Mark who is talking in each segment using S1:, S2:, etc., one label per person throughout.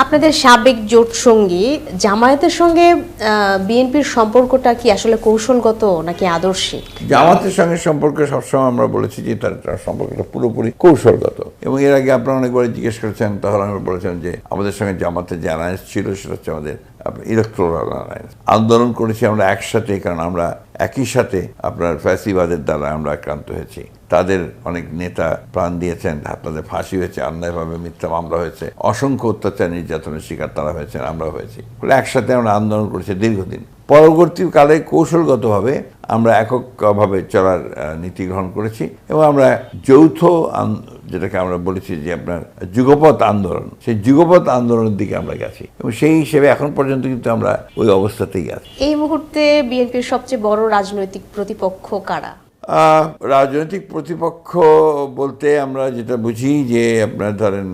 S1: আপনাদের সাবেক জোট সঙ্গী জামায়াতের সঙ্গে বিএনপির সম্পর্কটা কি আসলে কৌশলগত নাকি আদর্শিক?
S2: জামাতের সঙ্গে সম্পর্ক সবসময় আমরা বলেছি যে তার সম্পর্কটা পুরোপুরি কৌশলগত, এবং এর আগে আপনারা অনেকবার জিজ্ঞেস করেছেন, তখন আমরা বলেছেন যে আমাদের সঙ্গে জামাতের যে অ্যালায়েন্স ছিল সেটা হচ্ছে আমাদের ইলেকট্রাল অ্যালায়েন্স। আন্দোলন করেছি আমরা একসাথে, কারণ আমরা একই সাথে আপনার ফ্যাসিবাদের দ্বারা আমরা আক্রান্ত হয়েছি। তাদের অনেক নেতা প্রাণ দিয়েছেন, তাদের ফাঁসি হয়েছে, অন্যায়ভাবে মিথ্যা মামলা হয়েছে, অসংখ্য অত্যাচার নির্যাতনের শিকার তারা হয়েছেন, আমরা হয়েছি। বলে একসাথে আমরা আন্দোলন করেছি দীর্ঘদিন। পরবর্তীকালে কৌশলগতভাবে আমরা এককভাবে চলার নীতি গ্রহণ করেছি, এবং আমরা যৌথ যেটাকে আমরা বলেছি যে আপনার যুগপৎ আন্দোলন, সেই যুগপৎ আন্দোলনের দিকে আমরা গেছি, এবং সেই হিসেবে এখন পর্যন্ত কিন্তু আমরা ওই অবস্থাতেই আছি।
S1: এই মুহূর্তে বিএনপির সবচেয়ে বড় রাজনৈতিক প্রতিপক্ষ কারা?
S2: রাজনৈতিক প্রতিপক্ষ বলতে আমরা যেটা বুঝি যে আপনার ধরেন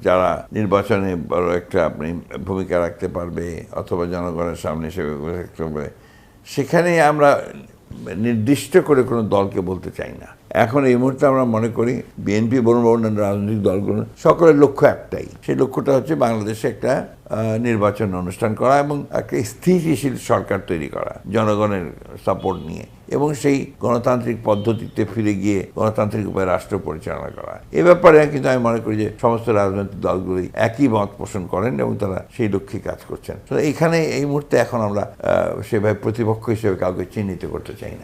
S2: যারা নির্বাচনে বড় একটা আপনি ভূমিকা রাখতে পারবে অথবা জনগণের সামনে হিসেবে রাখতে পারবে, সেখানে আমরা নির্দিষ্ট করে কোনো দলকে বলতে চাই না। এখন এই মুহূর্তে আমরা মনে করি বিএনপি বলুন অন্যান্য রাজনৈতিক দলগুলো সকলের লক্ষ্য একটাই, সেই লক্ষ্যটা হচ্ছে বাংলাদেশে একটা নির্বাচন অনুষ্ঠান করা এবং একটা স্থিতিশীল সরকার তৈরি করা জনগণের সাপোর্ট নিয়ে, এবং সেই গণতান্ত্রিক পদ্ধতিতে ফিরে গিয়ে গণতান্ত্রিক উপায়ে রাষ্ট্র পরিচালনা করা। এ ব্যাপারে কিন্তু আমি মনে করি যে সমস্ত রাজনৈতিক দলগুলি একই মত পোষণ করেন এবং তারা সেই লক্ষ্যে কাজ করছেন। তো এখানে এই মুহূর্তে এখন আমরা সেভাবে প্রতিপক্ষ হিসেবে কাউকে চিহ্নিত করতে চাই না।